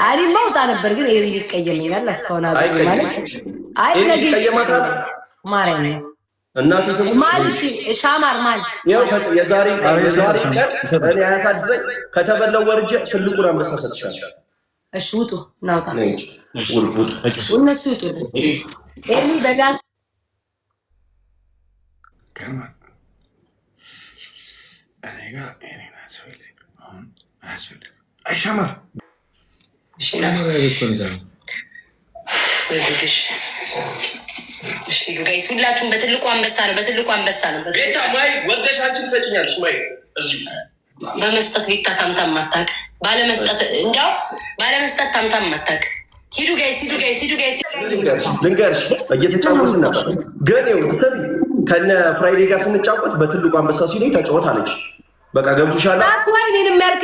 አሪ ማውጣ ነበር ግን ኤሪ ይቀየመኛል እስካሁን አብይ ማለት አይ ነገ ይቀየማታል ማርያም እናቴ ማልሽ ሻማር ማል ያው የዛሬ ቀን እኔ ያሳድረኝ ከተበላው ወርጄ ትልቁን አንበሳ ሰጥቻለሁ። እሺ ውጡ ናውጣ ውጡ እነሱ ውጡ ኤሪ በጋዝ ከማ እኔ ጋር እኔ ናት ወይ አሁን አስፈልግ አይሻማር እሺ ጋይስ ሁላችሁም በትልቁ አንበሳ ነው ቤታ ማይ ወደሻችን ሰጭኛለሽ ማይ እዚሁ በመስጠት ቤታ ታምታም ማታቅ ባለመስጠት ታምታም ማታቅ ሂዱ ጋይስ ልንገርሽ እየተጫወትን ነበር ግን ይኸው ስሚ ከነ ፍራይዴ ጋር ስንጫወት በትልቁ አንበሳ ሲሉኝ ተጫወት አለች በቃ ገብቶሻል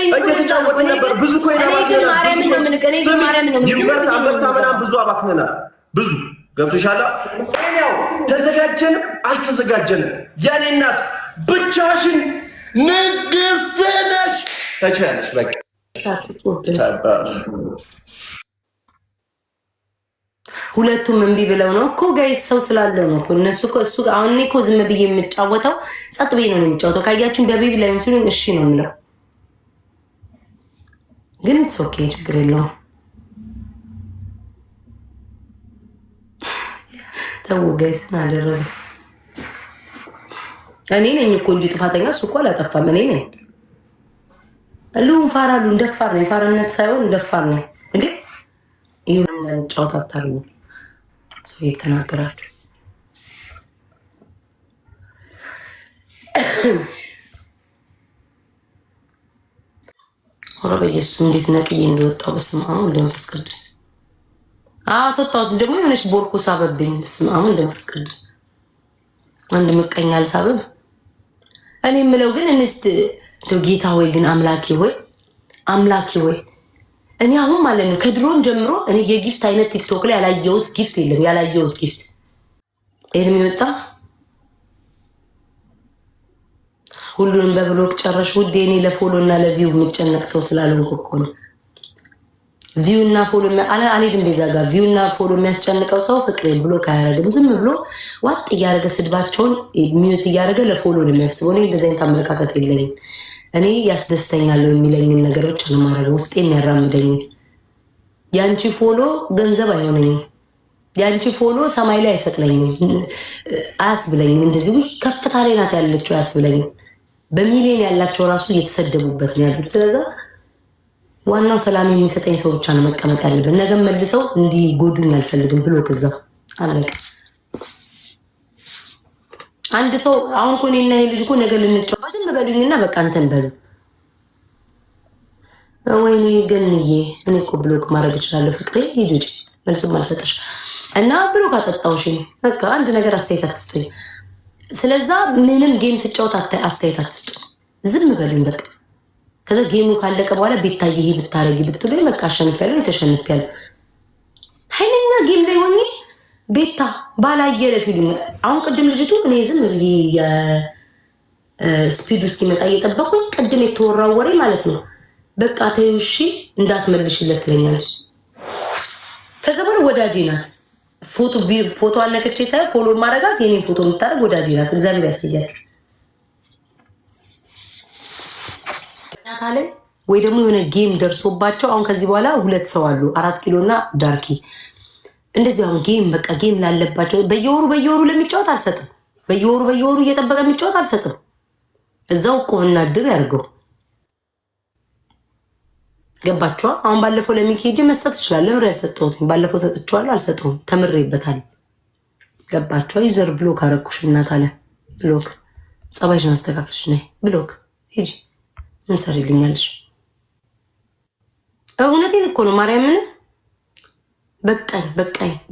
እየተጫወትን ነበር ብዙ ኮይና ዩኒቨርስ አንበሳ ምናምን ብዙ አባክነናል ብዙ ገብቶሻል እኔው ተዘጋጀን አልተዘጋጀንም የኔ እናት ብቻሽን ንግስት ነሽ ተቻለሽ በቃ ሁለቱም እምቢ ብለው ነው እኮ ጋይስ ሰው ስላለው ነው እኮ እነሱ እኮ እሱ አሁን እኔ እኮ ዝም ብዬ የምጫወተው ጸጥ ብዬ ነው የምጫወተው ካያችሁን በቤቢ ላይ ሲሉኝ እሺ ነው የምለው ግን ኢትስ ኦኬ ችግር የለውም ተው ጋይስ ናደረገ እኔ ነኝ እኮ እንጂ ጥፋተኛ እሱ እኮ አላጠፋም እኔ ነኝ አሉን ፋራሉ እንደፋር ነው ፋራነት ሳይሆን እንደፋር ነው እንዴ ይሄን ጫውታታሉ ሰው የተናገራችሁ ወራበ ኢየሱስ እንዴት ነቅዬ እንደወጣው በስመ አብ ወመንፈስ ቅዱስ ሰጣሁት ደግሞ የሆነች ቦርኮ ሳበብኝ በስመ አብ ወመንፈስ ቅዱስ አንድ መቀኛ አልሳበም እኔ የምለው ግን እንስት ጌታ ሆይ ግን አምላኬ ሆይ እኔ አሁን ማለት ነው ከድሮን ጀምሮ እኔ የጊፍት አይነት ቲክቶክ ላይ ያላየሁት ጊፍት የለም ያላየሁት ጊፍት ኤርሚ ወጣ ሁሉንም በብሎክ ጨረሽ ውዴ እኔ ለፎሎ እና ለቪው የምጨነቅ ሰው ስላልሆንኩ እኮ ነው ቪው እና ፎሎ አልሄድም ቤዛ ጋር ቪው እና ፎሎ የሚያስጨንቀው ሰው ፍቅሬን ብሎ ካያረግም ዝም ብሎ ዋጥ እያደረገ ስድባቸውን ሚዩት እያደረገ ለፎሎ ነው የሚያስበው እኔ እንደዚህ አይነት አመለካከት የለኝም እኔ ያስደስተኛል የሚለኝን ነገሮች ለማድረግ ውስጤ የሚያራምደኝ ያንቺ ፎሎ ገንዘብ አይሆነኝም ያንቺ ፎሎ ሰማይ ላይ አይሰቅለኝም አያስብለኝም እንደዚህ ከፍታ ላይ ናት ያለችው አያስብለኝም በሚሊዮን ያላቸው ራሱ እየተሰደቡበት ነው ያሉት ስለዚህ ዋናው ሰላም የሚሰጠኝ ሰው ብቻ ነው መቀመጥ ያለበት ነገም መልሰው እንዲጎዱኝ አልፈልግም ብሎ ከዛ አለቀ አንድ ሰው አሁን እኮ እኔና ይሄ ልጅ እኮ ነገር ልንጫወት ዝም በሉኝና በቃ እንትን በሉ ወይኔ ገንዬ እኔ እኮ ብሎክ ማድረግ እችላለሁ ፍቅሬ ሂጂ ውጪ መልስም አልሰጠሽ እና ብሎክ አጠጣውሽ በቃ አንድ ነገር አስተያየት አትስጡኝ ስለዛ ምንም ጌም ስጫወት አስተያየት አትስጡኝ ዝም በሉኝ በቃ ከዛ ጌሙ ካለቀ በኋላ ቤታዬ ይሄ ብታረጊ ብትሉኝ በቃ አሸንፊያለሁ የተሸንፊያለሁ ኃይለኛ ጌም ላይ ሆኜ ቤታ ባላየለ ፊልም አሁን ቅድም ልጅቱ እኔ ዝም ብዬ ስፒድ እስኪመጣ እየጠበቁኝ ቅድም የተወራው ወሬ ማለት ነው በቃ ተይው እሺ እንዳትመልሽለት ትለኛለች ከዛ በኋላ ወዳጄ ናት ፎቶ አነከቼ ሳይ ፎሎ ማድረጋት የኔን ፎቶ የምታደርግ ወዳጄ ናት እግዚአብሔር ያስያችሁ ወይ ደግሞ የሆነ ጌም ደርሶባቸው አሁን ከዚህ በኋላ ሁለት ሰው አሉ 4 ኪሎ እና ዳርኪ እንደዚህ አሁን ጌም በቃ ጌም ላለባቸው በየወሩ ለሚጫወት አልሰጥም በየወሩ እየጠበቀ የሚጫወት አልሰጥም እዛው ቆና ድር ያርገው ገባችሁ አሁን ባለፈው ለሚኬጂ መስጠት ይችላል ለምን ያልሰጠሁት ባለፈው ሰጥቻለሁ አልሰጠሁም ተምሬበታል ገባችሁ ዩዘር ብሎክ አረኩሽ እናት አለ ብሎክ ጸባይሽን አስተካክልሽ ነይ ብሎክ ሂጂ ምን ሰሪልኛለሽ እውነቴን እኮ ነው ማርያምን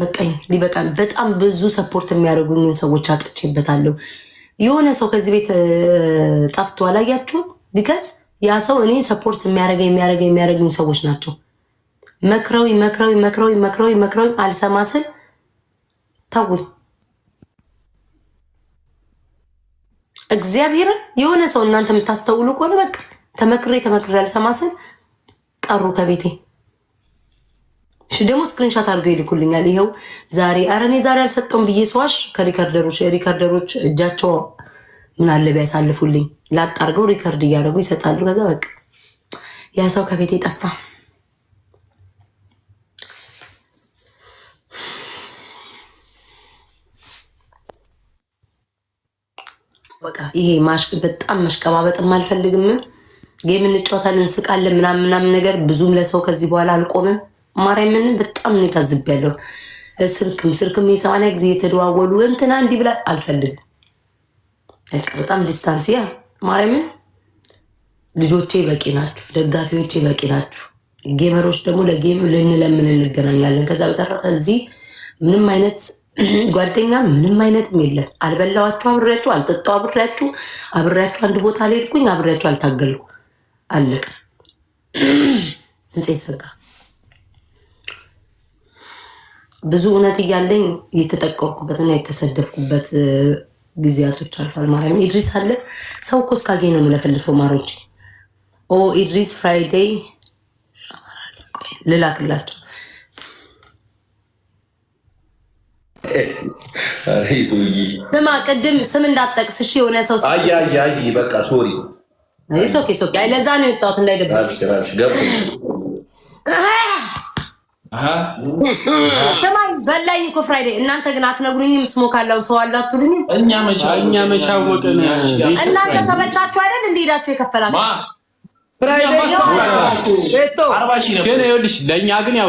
በቃኝ ሊበቃን በጣም ብዙ ሰፖርት የሚያደርጉኝን ሰዎች አጥቼበታለሁ የሆነ ሰው ከዚህ ቤት ጠፍቶ አላያችሁ ቢካዝ ያ ሰው እኔ ሰፖርት የሚያደርጉኝ ሰዎች ናቸው መክረው አልሰማ ስል ተውኝ እግዚአብሔር የሆነ ሰው እናንተ የምታስተውሉ ከሆነ በቃ ተመክሬ አልሰማ ስል ቀሩ ከቤቴ። እሺ ደግሞ ስክሪንሾት አድርገው ይልኩልኛል። ይሄው ዛሬ አረኔ ዛሬ አልሰጠውም ብዬ ሰዋሽ ከሪከርደሮች እጃቸው ምን አለ ቢያሳልፉልኝ ላጥ አድርገው ሪከርድ እያደረጉ ይሰጣሉ። ከዛ በቃ ያ ሰው ከቤቴ ጠፋ። በቃ ይሄ በጣም መሽቀባበጥም አልፈልግም። ጌም እንጫወታለን እንስቃለን ምናምን ነገር ብዙም ለሰው ከዚህ በኋላ አልቆምም። ማርያምን በጣም ነው ታዝቤያለሁ። ስልክም የሰማንያ ጊዜ የተደዋወሉ እንትና እንዲህ ብላ አልፈልግም። በቃ በጣም ዲስታንስ ያ ማርያምን ልጆቼ በቂ ናችሁ፣ ደጋፊዎቼ በቂ ናችሁ። ጌመሮች ደግሞ ለጌም ልንለምን እንገናኛለን። ከዛ በተረፈ እዚህ ምንም አይነት ጓደኛ ምንም አይነትም የለም። አልበላዋችሁ አብሬያችሁ፣ አልጠጣው አብሬያችሁ አንድ ቦታ ላይ ሄድኩኝ አብሬያችሁ አልታገልኩ። አለቀ። ድምፄ ተዘጋ። ብዙ እውነት እያለኝ የተጠቀምኩበትና የተሰደብኩበት ጊዜያቶች አልፏል። ማርያም ኢድሪስ አለ ሰው እኮ እስካገኝ ነው የምለፈልፈው። ማሮች ኢድሪስ ፍራይዴይ ልላክላቸው። ስማ ቅድም ስም እንዳትጠቅስ እሺ። የሆነ ሰው አይ በቃ ሶሪ ኦኬ አይ ለዛ ነው የወጣሁት እንዳይደብርሽ። ስማኝ በላኝ እኮ ፍራይዴ። እናንተ ግን አትነግሩኝም። ስሞክ አለው ሰው አለ አትሉኝም። እኛ መቻወቅን እናንተ ተበልታችሁ አይደል እንደሄዳችሁ የከፈላችሁ ፍራይዴ ግን ይኸውልሽ ለእኛ ግን ያው